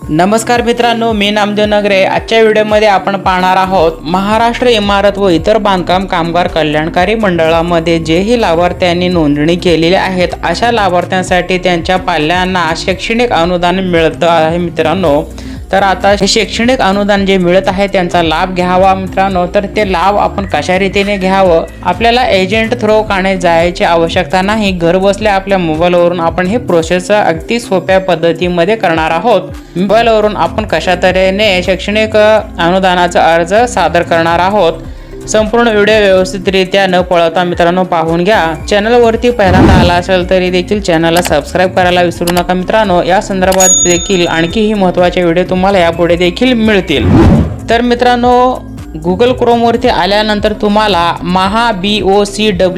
नमस्कार मित्रांनो, मी नामदेव नगरे। आजच्या व्हिडिओमध्ये आपण पाहणार आहोत महाराष्ट्र इमारत व इतर बांधकाम कामगार कल्याणकारी मंडळामध्ये जेही लाभार्थ्यांनी नोंदणी केलेली आहेत अशा लाभार्थ्यांसाठी त्यांच्या पाल्यांना शैक्षणिक अनुदान मिळतं आहे मित्रांनो। तर आता हे शैक्षणिक अनुदान जे मिळत आहे त्यांचा लाभ घ्यावा मित्रांनो। तर ते लाभ आपण कशा रीतीने घ्यावं, आपल्याला एजंट थ्रू काने जायची आवश्यकता नाही। घर बसल्या आपल्या मोबाईलवरून आपण हे प्रोसेस अगदी सोप्या पद्धतीमध्ये करणार आहोत। मोबाईलवरून आपण कशा तऱ्हेने शैक्षणिक अनुदानाचा अर्ज सादर करणार आहोत। संपूर्ण व्हिडिओ व्यवस्थितरित्या न पळवता मित्रांनो पाहून घ्या। चॅनलवरती पहिल्यांदा आला असेल तरी देखील चॅनलला सबस्क्राइब करायला विसरू नका मित्रांनो। या संदर्भात देखील आणखीही महत्त्वाचे व्हिडिओ तुम्हाला यापुढे देखील मिळतील। तर मित्रांनो, गुगल क्रोमवरती आल्यानंतर तुम्हाला mahabocw.in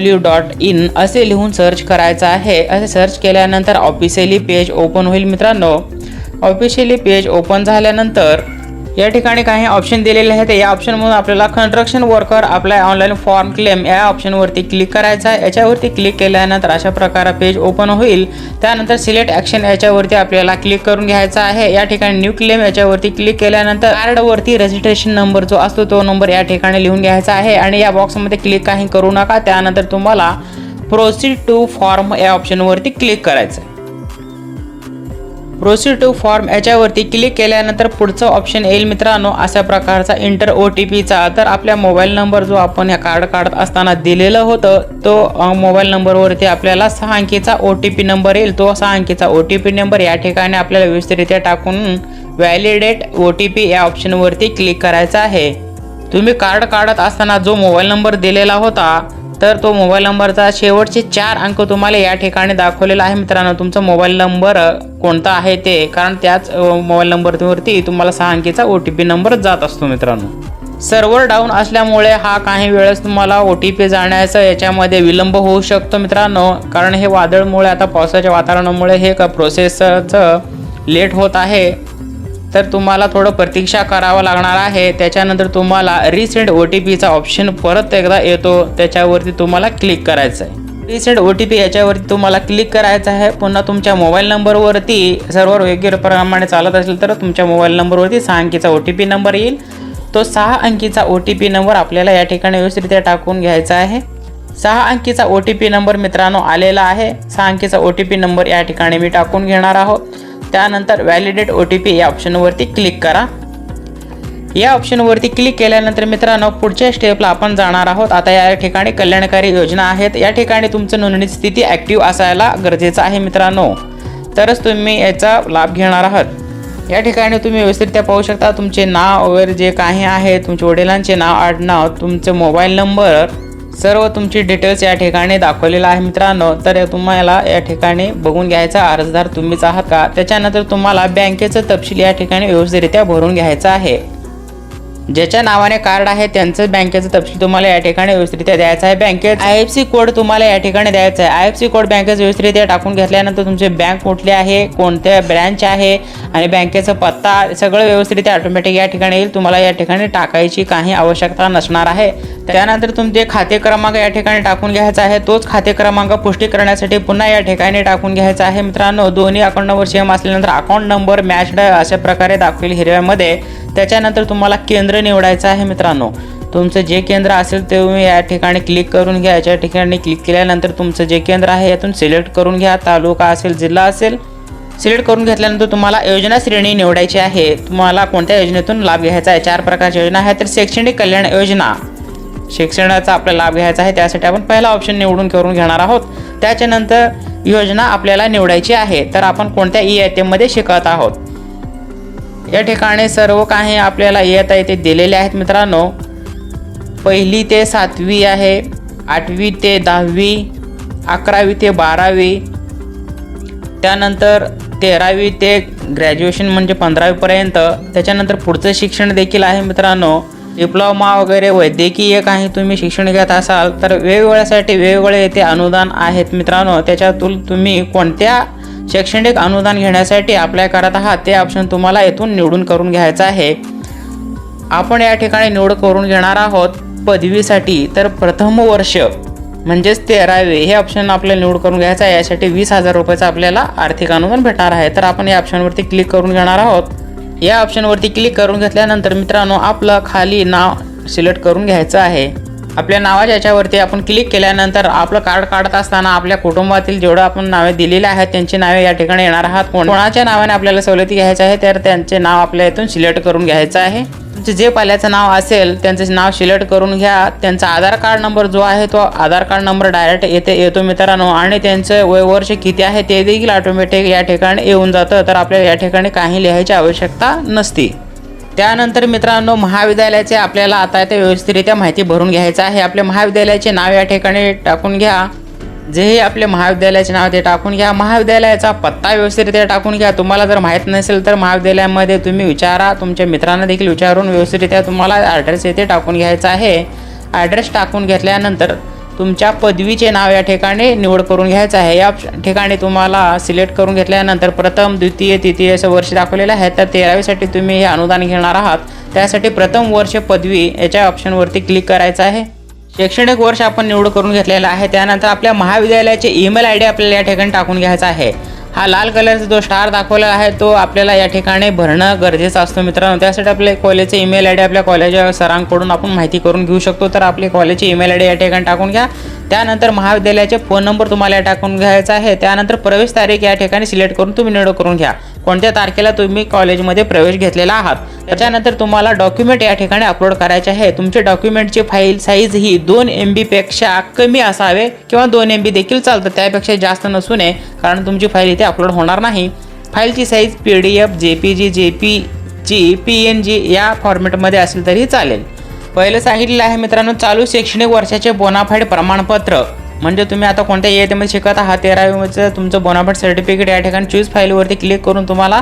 असे लिहून सर्च करायचं आहे। असे सर्च केल्यानंतर ऑफिशियली पेज ओपन होईल मित्रांनो। ऑफिशियली पेज ओपन झाल्यानंतर या ठिकाणी काही ऑप्शन दिलेले आहेत। या ऑप्शनमधून आपल्याला construction worker apply online form claim या ऑप्शनवरती क्लिक करायचं आहे। याच्यावरती क्लिक केल्यानंतर अशा प्रकारे पेज ओपन होईल। त्यानंतर सिलेक्ट ॲक्शन याच्यावरती आपल्याला क्लिक करून घ्यायचा आहे। या ठिकाणी न्यू क्लेम याच्यावरती क्लिक केल्यानंतर कार्डवरती रजिस्ट्रेशन नंबर जो असतो तो नंबर या ठिकाणी लिहून घ्यायचा आहे आणि या बॉक्समध्ये क्लिक काही करू नका। त्यानंतर तुम्हाला प्रोसीड टू फॉर्म या ऑप्शनवरती क्लिक करायचं आहे। प्रोसीड टू फॉर्म याच्यावरती क्लिक केल्यानंतर पुढचं ऑप्शन येईल मित्रांनो अशा प्रकारचा इंटर OTPचा। तर आपल्या मोबाईल नंबर जो आपण या कार्ड काढत असताना दिलेलं होतं तो मोबाईल नंबरवरती आपल्याला 6 अंकीचा OTP नंबर येईल। तो 6 अंकीचा OTP नंबर या ठिकाणी आपल्याला व्यवस्थितरित्या टाकून व्हॅलिडेट OTP या ऑप्शनवरती क्लिक करायचा आहे। तुम्ही कार्ड काढत असताना जो मोबाईल नंबर दिलेला होता तर तो मोबाईल नंबरचा शेवटचे 4 अंक तुम्हाला या ठिकाणी दाखवलेला आहे मित्रांनो। तुमचा मोबाईल नंबर कोणता आहे ते, कारण त्याच मोबाईल नंबरवरती तुम्हाला 6 अंकीचा OTP नंबर जात असतो मित्रांनो। सर्व्हर डाऊन असल्यामुळे हा काही वेळेस तुम्हाला OTP जाण्याचा याच्यामध्ये विलंब होऊ शकतो मित्रांनो, कारण हे वादळमुळे आता पावसाच्या वातावरणामुळे हे प्रोसेसचं लेट होत आहे। तर तुम्हाला थोडं प्रतीक्षा करावं लागणार आहे। त्याच्यानंतर तुम्हाला रिसेंड OTPचा ऑप्शन परत एकदा येतो, त्याच्यावरती तुम्हाला क्लिक करायचं आहे। रिसेंड OTP याच्यावरती तुम्हाला क्लिक करायचं आहे। पुन्हा तुमच्या मोबाईल नंबरवरती सर्व्हर योग्य प्रमाणे चालत असेल तर तुमच्या मोबाईल नंबरवरती 6 अंकीचा OTP नंबर येईल। तो 6 अंकीचा OTP नंबर आपल्याला या ठिकाणी व्यवस्थितरित्या टाकून घ्यायचा आहे। 6 अंकीचा OTP नंबर मित्रांनो आलेला आहे। 6 अंकीचा OTP नंबर या ठिकाणी मी टाकून घेणार आहोत। त्यानंतर व्हॅलिडेट OTP या ऑप्शनवरती क्लिक करा। या ऑप्शनवरती क्लिक केल्यानंतर मित्रांनो पुढच्या स्टेपला आपण जाणार आहोत। आता या ठिकाणी कल्याणकारी योजना आहेत। या ठिकाणी तुमचं नोंदणी स्थिती ॲक्टिव्ह असायला गरजेचं आहे मित्रांनो, तरच तुम्ही याचा लाभ घेणार आहात। या ठिकाणी तुम्ही व्यवस्थितरित्या पाहू शकता तुमचे नाव वगैरे जे काही आहे, तुमच्या वडिलांचे नाव, आडनाव, तुमचे मोबाईल नंबर, सर्व तुमची डिटेल्स या ठिकाणी दाखवलेला आहे मित्रांनो। तर तुम्हाला या ठिकाणी बघून घ्यायचा अर्जदार तुम्हीच आहात का। त्याच्यानंतर तुम्हाला बँकेचं तपशील या ठिकाणी व्यवस्थितरित्या भरून घ्यायचं आहे। ज्याच्या नावाने कार्ड आहे त्यांचं बँकेचं तपशील तुम्हाला या ठिकाणी व्यवस्थितरित्या द्यायचं आहे। बँकेत IFSC कोड तुम्हाला या ठिकाणी द्यायचा आहे। IFSC कोड बँकेचं व्यवस्थितरित्या टाकून घेतल्यानंतर तुमचे बँक कुठली आहे, कोणत्या ब्रँच आहे आणि बँकेचा पत्ता सगळं व्यवस्थितरित्या ऑटोमॅटिक या ठिकाणी येईल। तुम्हाला या ठिकाणी टाकायची काही आवश्यकता नसणार आहे। त्यानंतर तुमचे खाते क्रमांक या ठिकाणी टाकून घ्यायचा आहे। तोच खाते क्रमांक पुष्टी करण्यासाठी पुन्हा या ठिकाणी टाकून घ्यायचा आहे मित्रांनो। दोन्ही अकाउंट नंबर सेम असल्यानंतर अकाउंट नंबर मॅच्ड अशा प्रकारे दाखवेल हिरव्यामध्ये। त्याच्यानंतर तुम्हाला केंद्र निवडायचं आहे मित्रांनो। तुमचं जे केंद्र असेल ते तुम्ही या ठिकाणी क्लिक करून घ्या। याच्या ठिकाणी क्लिक केल्यानंतर तुमचं जे केंद्र आहे यातून सिलेक्ट करून घ्या। तालुका असेल, जिल्हा असेल, सिलेक्ट करून घेतल्यानंतर तुम्हाला योजना श्रेणी निवडायची आहे। तुम्हाला कोणत्या योजनेतून लाभ घ्यायचा आहे। 4 प्रकारच्या योजना आहेत। तर शैक्षणिक कल्याण योजना, शिक्षणाचा आपल्याला लाभ घ्यायचा आहे, त्यासाठी आपण पहिला ऑप्शन निवडून करून घेणार आहोत। त्याच्यानंतर योजना आपल्याला निवडायची आहे। तर आपण कोणत्या इयत्तेमध्ये शिकत आहोत। या ठिकाणी सर्व काही आपल्याला इयत्ता इथे दिलेले आहेत मित्रांनो। 1ली ते 7वी आहे, 8वी ते 10वी, 11वी ते 12वी, त्यानंतर 13वी ते ग्रॅज्युएशन म्हणजे 15वी पर्यंत। त्याच्यानंतर पुढचं शिक्षण देखील आहे मित्रांनो। डिप्लोमा वगैरे वैद्यकीय काही तुम्ही शिक्षण घेत असाल तर वेगवेगळ्यासाठी वेगवेगळे येथे अनुदान आहेत मित्रांनो। त्याच्यातून तुम्ही कोणत्या शैक्षणिक अनुदान घेण्यासाठी अप्लाय करत आहात ते ऑप्शन तुम्हाला येथून निवडून करून घ्यायचं आहे। आपण या ठिकाणी निवड करून घेणार आहोत पदवीसाठी। तर प्रथम वर्ष म्हणजेच 13वे हे ऑप्शन आपल्याला निवड करून घ्यायचं आहे। यासाठी 20,000 रुपयाचं आपल्याला आर्थिक अनुदान भेटणार आहे। तर आपण या ऑप्शनवरती क्लिक करून घेणार आहोत। या ऑप्शनवरती क्लिक करून घेतल्यानंतर मित्रांनो आपलं खाली नाव सिलेक्ट करून घ्यायचं आहे। आपल्या नावाच्या याच्यावरती आपण क्लिक केल्यानंतर आपलं कार्ड काढत असताना आपल्या कुटुंबातील जेवढं आपण नावे दिलेली आहेत त्यांची नावे या ठिकाणी येणार आहात। कोणाच्या नावाने आपल्याला सवलती घ्यायचं आहे तर त्यांचे नाव आपल्या इथून सिलेक्ट करून घ्यायचं आहे। तुमचे जे पाल्याचं नाव असेल त्यांचं नाव सिलेक्ट करून घ्या। त्यांचा आधार कार्ड नंबर जो आहे तो आधार कार्ड नंबर डायरेक्ट येतो मित्रांनो, आणि त्यांचं वय वर्ष किती आहे ते देखील ऑटोमॅटिक या ठिकाणी येऊन जातं, तर आपल्याला या ठिकाणी काही लिहायची आवश्यकता नसते। त्यानंतर मित्रांनो महाविद्यालयाचे आपल्याला आता ते व्यवस्थितरित्या माहिती भरून घ्यायचं आहे। आपल्या महाविद्यालयाचे नाव या ठिकाणी टाकून घ्या। जेही आपले महाविद्यालयाचे नाव ते टाकून घ्या। महाविद्यालयाचा पत्ता व्यवस्थितरित्या टाकून घ्या। तुम्हाला जर माहीत नसेल तर महाविद्यालयामध्ये तुम्ही विचारा, तुमच्या मित्रांना देखील विचारून व्यवस्थितरित्या तुम्हाला ॲड्रेस येथे टाकून घ्यायचा आहे। ॲड्रेस टाकून घेतल्यानंतर तुमच्या पदवीचे नाव या ठिकाणी निवड करून घ्यायचं आहे। या ठिकाणी तुम्हाला सिलेक्ट करून घेतल्यानंतर प्रथम द्वितीय तृतीय असं वर्ष दाखवलेलं आहे, तर 13वीसाठी तुम्ही हे अनुदान घेणार आहात, त्यासाठी प्रथम वर्ष पदवी याच्या ऑप्शनवरती क्लिक करायचं आहे। शैक्षणिक वर्ष आपण निवड करून घेतलेला आहे। त्यानंतर आपल्या महाविद्यालयाचे ईमेल आयडी आपल्याला या ठिकाणी टाकून घ्यायचा आहे। हा लाल कलरचा जो स्टार दाखवलेला आहे तो आपल्याला या ठिकाणी भरणं गरजेचं असतं मित्रांनो। त्यासाठी आपल्या कॉलेजचे ईमेल आयडी आपल्या कॉलेजच्या सरांकडून आपण माहिती करून घेऊ शकतो, तर आपले कॉलेजचे ईमेल आयडी या ठिकाणी टाकून घ्या। त्यानंतर महाविद्यालयाचे फोन नंबर तुम्हाला टाकून घ्यायचा आहे। त्यानंतर प्रवेश तारीख या ठिकाणी सिलेक्ट करून तुम्ही निवड करून घ्या, कोणत्या तारखेला तुम्ही कॉलेजमध्ये प्रवेश घेतलेला आहात। त्याच्यानंतर तुम्हाला डॉक्युमेंट या ठिकाणी अपलोड करायचे आहे। तुमचे डॉक्युमेंटची फाईल साईज ही 2 MB पेक्षा कमी असावे किंवा 2 MB देखील चालतं, त्यापेक्षा जास्त नसू नये, कारण तुमची फाईल इथे अपलोड होणार नाही। फाईलची size PDF JPG JPG PNG या फॉर्मॅटमध्ये असेल तरी चालेल। पहिलं सांगितलेलं आहे मित्रांनो चालू शैक्षणिक वर्षाचे बोनाफाईड प्रमाणपत्र, म्हणजे तुम्ही आता कोणत्या इयत्तेमध्ये शिकत आहात 13वीचं तुमचं बोनाफाईड सर्टिफिकेट या ठिकाणी चूज फाईलवरती क्लिक करून तुम्हाला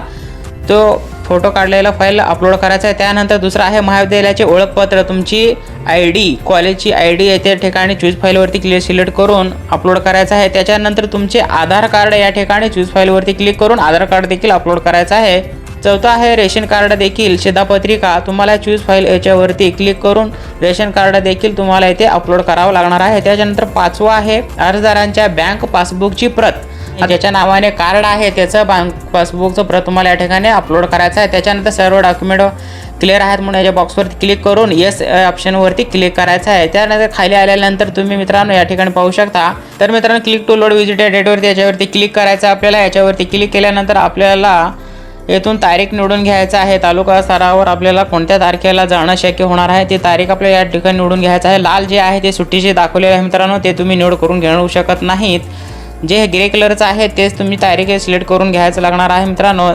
तो फोटो काढलेला फाईल अपलोड करायचा आहे। त्यानंतर दुसरं आहे महाविद्यालयाचे ओळखपत्र, तुमची ID कॉलेजची ID या ठिकाणी चूज फाईलवरती सिलेक्ट करून अपलोड करायचं आहे। त्याच्यानंतर तुमचे आधार कार्ड या ठिकाणी चूज फाईलवरती क्लिक करून आधार कार्ड देखील अपलोड करायचं आहे। चौथा आहे रेशन कार्ड देखील शिधापत्रिका, तुम्हाला चूज फाईल याच्यावरती क्लिक करून रेशन कार्ड देखील तुम्हाला इथे अपलोड करावं लागणार आहे। त्याच्यानंतर पाचवा आहे अर्जदारांच्या बँक पासबुकची प्रत, ज्याच्या नावाने कार्ड आहे त्याचं बँक पासबुकचं प्रत तुम्हाला या ठिकाणी अपलोड करायचं आहे। त्याच्यानंतर सर्व डॉक्युमेंट क्लिअर आहेत म्हणून याच्या बॉक्सवरती क्लिक करून येस ऑप्शनवरती क्लिक करायचं आहे। त्यानंतर खाली आल्यानंतर तुम्ही मित्रांनो या ठिकाणी पाहू शकता, तर मित्रांनो क्लिक टू लोड विजिट या डेटवरती याच्यावरती क्लिक करायचं आपल्याला। याच्यावरती क्लिक केल्यानंतर आपल्याला येथून तारीख निवडून घ्यायचं आहे। तालुका स्तरावर आपल्याला कोणत्या तारखेला जाणं शक्य होणार आहे ती तारीख आपल्याला या ठिकाणी निवडून घ्यायचं आहे। लाल जे आहे ते सुट्टीचे दाखवलेले आहे मित्रांनो, ते तुम्ही निवड करून घेऊ शकत नाहीत। जे ग्रे कलरचं आहे तेच तुम्ही तारीख सिलेक्ट करून घ्यायचं लागणार आहे मित्रांनो।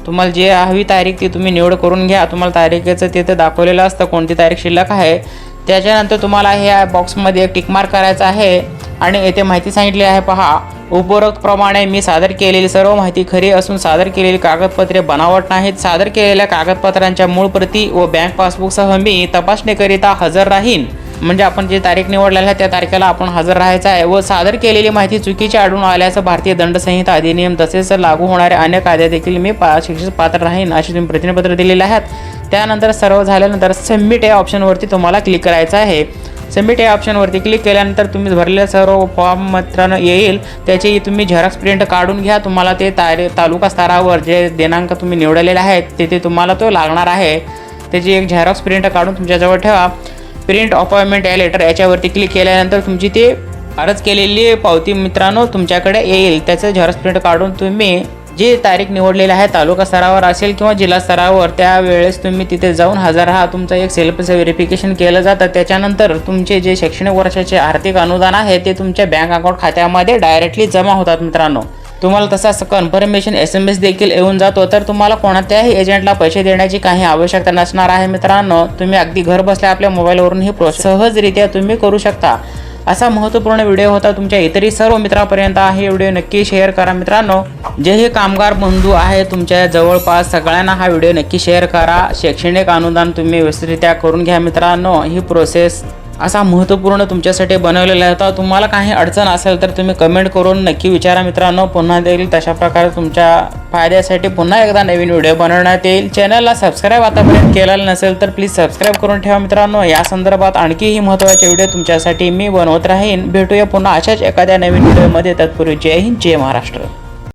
तुम्हाला जे हवी तारीख ती तुम्ही निवड करून घ्या। तुम्हाला तारीखेचं तिथे दाखवलेलं असतं कोणती तारीख शिल्लक आहे। त्याच्यानंतर तुम्हाला ह्या बॉक्समध्ये एक टिक मार्क करायचं आहे आणि येथे माहिती सांगितली आहे पहा, उपरोक्त प्रमाणे मी सादर केलेली सर्व माहिती खरी असून सादर केलेली कागदपत्रे बनावट नाहीत। सादर केलेल्या कागदपत्रांच्या मूळ प्रती व बँक पासबुकसह मी तपासणीकरिता हजर राहीन, म्हणजे आपण जे तारीख निवडलेली आहे त्या तारखेला आपण हजर राहायचं आहे। व सादर केलेली माहिती चुकीची आढळून आल्याचं भारतीय दंड संहिता अधिनियम तसेच लागू होणारे अन्य कायदे देखील मी शिक्षेस पात्र राहीन असे तुम्ही प्रतिज्ञापत्र दिलेले आहेत। त्यानंतर सर्व झाल्यानंतर सबमिट या ऑप्शनवरती तुम्हाला क्लिक करायचं आहे। सबमिट या ऑप्शनवरती क्लिक केल्यानंतर तुम्ही भरलेले सर्व फॉर्म मित्रांनो येईल, त्याची तुम्ही झेरॉक्स प्रिंट काढून घ्या। तुम्हाला ते तालुका स्तरावर जे दिनांक तुम्ही निवडलेले आहेत तिथे तुम्हाला तो लागणार आहे, त्याची एक झेरॉक्स प्रिंट काढून तुमच्याजवळ ठेवा। प्रिंट अपॉइंटमेंट या लेटर याच्यावरती क्लिक केल्यानंतर तुमची ते अर्ज केलेली पावती मित्रांनो तुमच्याकडे येईल। त्याचं झेरॉक्स प्रिंट काढून तुम्ही जी तारीख निवडलेली आहे तालुका स्तरावर असेल किंवा जिल्हा स्तरावर त्यावेळेस तुम्ही तिथे जाऊन हजर राहा। तुमचं एक सेल्फ व्हेरिफिकेशन केलं जातं। त्याच्यानंतर तुमचे जे शैक्षणिक वर्षाचे आर्थिक अनुदान आहे ते तुमच्या बँक अकाउंट खात्यामध्ये डायरेक्टली जमा होतात मित्रांनो। तुम्हाला तसाच कन्फर्मेशन SMS देखील येऊन जातो, तर तुम्हाला कोणत्याही एजंटला पैसे देण्याची काही आवश्यकता नसणार आहे मित्रांनो। तुम्ही अगदी घर बसल्या आपल्या मोबाईलवरून ही प्रोसेस सहजरित्या तुम्ही करू शकता। असा महत्त्वपूर्ण व्हिडिओ होता, तुमच्या इतरही सर्व मित्रांपर्यंत हे व्हिडिओ नक्की शेअर करा मित्रांनो। जे हे कामगार बंधू आहे तुमच्या जवळपास सगळ्यांना हा व्हिडिओ नक्की शेअर करा। शैक्षणिक अनुदान तुम्ही व्यवस्थितरित्या करून घ्या मित्रांनो। ही प्रोसेस असा महत्त्वपूर्ण तुमच्यासाठी बनवलेला होता। तुम्हाला काही अडचण असेल तर तुम्ही कमेंट करून नक्की विचारा मित्रांनो। पुन्हा देखील तशा प्रकारे तुमच्या फायद्यासाठी पुन्हा एकदा नवीन व्हिडिओ बनवण्यात येईल। चॅनलला सबस्क्राईब आतापर्यंत केलेलं नसेल तर प्लीज सबस्क्राईब करून ठेवा मित्रांनो। या संदर्भात आणखीही महत्त्वाचे व्हिडिओ तुमच्यासाठी मी बनवत राहीन। भेटूया पुन्हा अशाच एखाद्या नवीन व्हिडिओमध्ये। तत्पूर्वी जय हिंद, जय महाराष्ट्र।